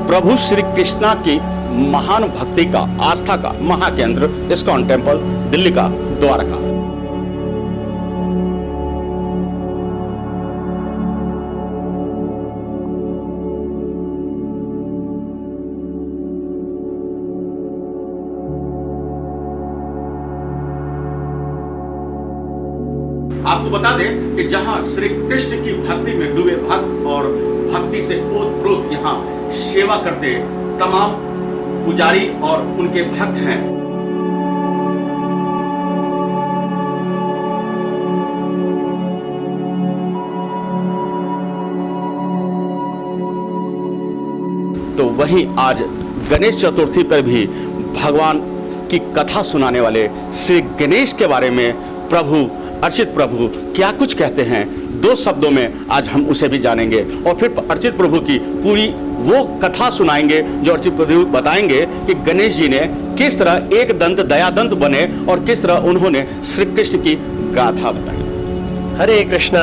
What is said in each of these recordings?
प्रभु श्री कृष्णा की महान भक्ति का, आस्था का महाकेंद्र इस्कॉन टेम्पल, दिल्ली का द्वारका। आपको बता दें कि जहां श्री कृष्ण की भक्ति में डूबे भक्त और भक्ति से ओतप्रोत यहां सेवा करते तमाम पुजारी और उनके भक्त हैं। तो वहीं आज गणेश चतुर्थी पर भी भगवान की कथा सुनाने वाले श्री गणेश के बारे में अर्चित प्रभु क्या कुछ कहते हैं, दो शब्दों में आज हम उसे भी जानेंगे और फिर अर्चित प्रभु की पूरी वो कथा सुनाएंगे जो अर्चित प्रभु बताएंगे कि गणेश जी ने किस तरह एक दंत दयादंत बने और किस तरह उन्होंने श्री कृष्ण की गाथा बताई। हरे कृष्णा।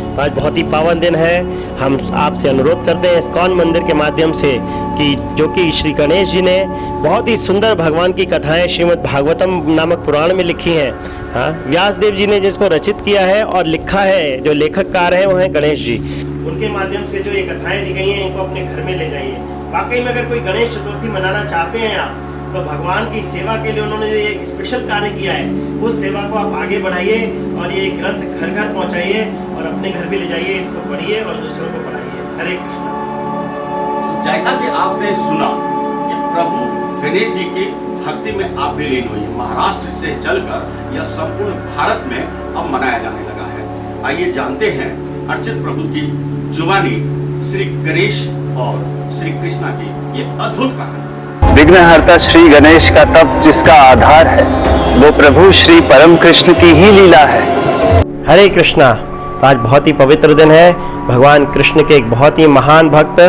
तो आज बहुत ही पावन दिन है। हम आपसे अनुरोध करते हैं इस्कॉन मंदिर के माध्यम से कि जो कि श्री गणेश जी ने बहुत ही सुंदर भगवान की कथाएं श्रीमद् भागवतम नामक पुराण में लिखी हैं। हाँ, व्यास देव जी ने जिसको रचित किया है और लिखा है, जो लेखककार है वो है गणेश जी। उनके माध्यम से जो ये कथाएं दी गई हैं इनको अपने घर में ले जाइए। वाकई में अगर कोई गणेश चतुर्थी मनाना चाहते हैं आप, तो भगवान की सेवा के लिए उन्होंने जो ये स्पेशल कार्य किया है उस सेवा को आप आगे बढ़ाइए और ये ग्रंथ घर घर पहुंचाइए और अपने घर भी ले जाइए, इसको पढ़िए और दूसरों को पढ़ाइए। हरे कृष्णा। जैसा कि आपने सुना कि प्रभु गणेश जी की भक्ति में आप भी लीन हुई, महाराष्ट्र से चलकर यह संपूर्ण भारत में अब मनाया जाने लगा है। आइए जानते हैं अर्चित प्रभु की जुबानी श्री गणेश और श्री कृष्णा की ये अद्भुत कहानी। विघ्नहर्ता श्री गणेश का तप जिसका आधार है वो प्रभु श्री परम कृष्ण की ही लीला है। हरे कृष्णा। तो आज बहुत ही पवित्र दिन है। भगवान कृष्ण के एक बहुत ही महान भक्त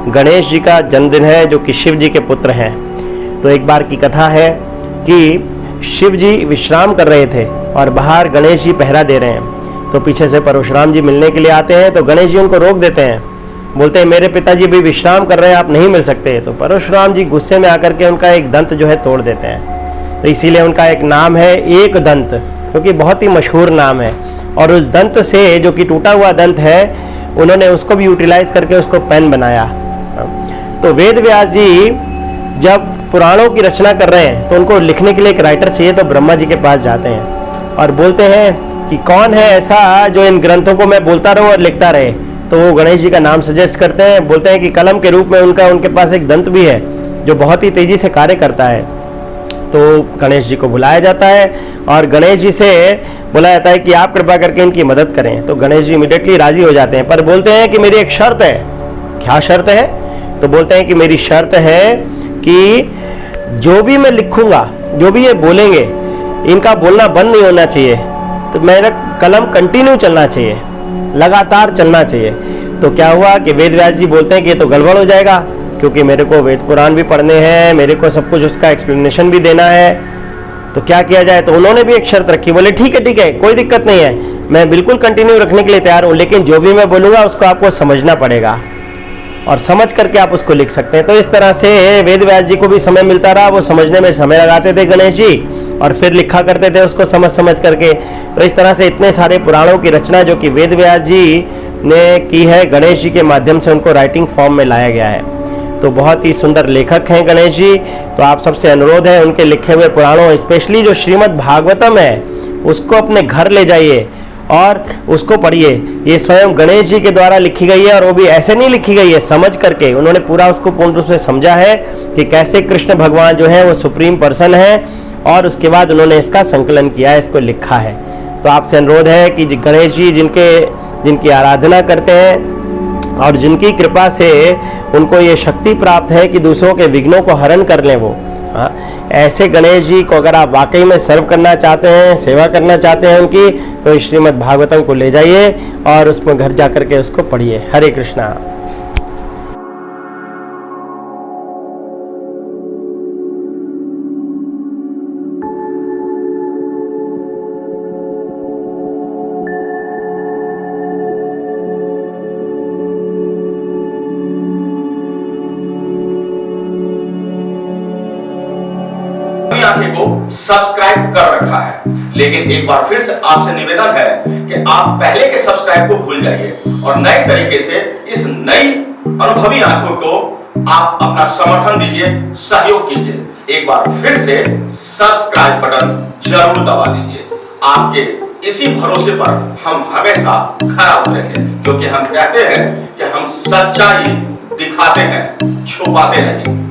गणेश जी का जन्मदिन है, जो कि शिव जी के पुत्र हैं। तो एक बार की कथा है कि शिव जी विश्राम कर रहे थे और बाहर गणेश जी पहरा दे रहे हैं। तो पीछे से परशुराम जी मिलने के लिए आते हैं, तो गणेश जी उनको रोक देते हैं, बोलते हैं मेरे पिताजी भी विश्राम कर रहे हैं, आप नहीं मिल सकते। तो परशुराम जी गुस्से में आकर के उनका एक दंत जो है तोड़ देते हैं। तो इसीलिए उनका एक नाम है एक दंत, क्योंकि बहुत ही मशहूर नाम है। और उस दंत से, जो कि टूटा हुआ दंत है, उन्होंने उसको भी यूटिलाइज करके उसको पेन बनाया। तो वेद व्यास जी जब पुराणों की रचना कर रहे हैं तो उनको लिखने के लिए एक राइटर चाहिए, तो ब्रह्मा जी के पास जाते हैं और बोलते हैं कि कौन है ऐसा जो इन ग्रंथों को मैं बोलता रहूं और लिखता रहे। तो वो गणेश जी का नाम सजेस्ट करते हैं, बोलते हैं कि कलम के रूप में उनके पास एक दंत भी है जो बहुत ही तेजी से कार्य करता है। तो गणेश जी को बुलाया जाता है और गणेश जी से बोला जाता है कि आप कृपा करके इनकी मदद करें। तो गणेश जी इमीडिएटली राजी हो जाते हैं, पर बोलते हैं कि मेरी एक शर्त है। क्या शर्त है? तो बोलते हैं कि मेरी शर्त है कि जो भी मैं लिखूंगा, जो भी ये बोलेंगे, इनका बोलना बंद नहीं होना चाहिए। तो मेरा कलम कंटिन्यू चलना चाहिए, लगातार चलना चाहिए। तो क्या हुआ कि वेद व्यास जी बोलते हैं कि ये तो गड़बड़ हो जाएगा, क्योंकि मेरे को वेद पुराण भी पढ़ने हैं, मेरे को सब कुछ उसका एक्सप्लेनेशन भी देना है। तो क्या किया जाए? तो उन्होंने भी एक शर्त रखी, बोले ठीक है, कोई दिक्कत नहीं है, मैं बिल्कुल कंटिन्यू रखने के लिए तैयार हूँ, लेकिन जो भी मैं बोलूँगा उसको आपको समझना पड़ेगा और समझ करके आप उसको लिख सकते हैं। तो इस तरह से वेद व्यास जी को भी समय मिलता रहा, वो समझने में समय लगाते थे गणेश जी, और फिर लिखा करते थे उसको समझ करके। तो इस तरह से इतने सारे पुराणों की रचना जो कि वेद व्यास जी ने की है, गणेश जी के माध्यम से उनको राइटिंग फॉर्म में लाया गया है। तो बहुत ही सुंदर लेखक हैं गणेश जी। तो आप सबसे अनुरोध है उनके लिखे हुए पुराणों, स्पेशली जो श्रीमद् भागवतम है, उसको अपने घर ले जाइए और उसको पढ़िए। ये स्वयं गणेश जी के द्वारा लिखी गई है, और वो भी ऐसे नहीं लिखी गई है, समझ करके उन्होंने पूरा उसको पूर्ण रूप से समझा है कि कैसे कृष्ण भगवान जो है वो सुप्रीम पर्सन है, और उसके बाद उन्होंने इसका संकलन किया है, इसको लिखा है। तो आपसे अनुरोध है कि गणेश जी जिनकी आराधना करते हैं और जिनकी कृपा से उनको ये शक्ति प्राप्त है कि दूसरों के विघ्नों को हरण कर लें वो, ऐसे गणेश जी को अगर आप वाकई में सर्व करना चाहते हैं, सेवा करना चाहते हैं उनकी, तो श्रीमद् भागवतम को ले जाइए और उसमें घर जा करके उसको पढ़िए। हरे कृष्णा। सब्सक्राइब कर रखा है, लेकिन एक बार फिर से आपसे निवेदन है कि आप पहले के सब्सक्राइब को भूल जाइए और नए तरीके से इस नई अनुभवी आंखों को आप अपना समर्थन दीजिए, सहयोग कीजिए। एक बार फिर से सब्सक्राइब बटन जरूर दबा दीजिए। आपके इसी भरोसे पर हम हमेशा खरा उतरेंगे, क्योंकि हम कहते हैं कि हम सच्चाई दिखाते हैं, छुपाते नहीं।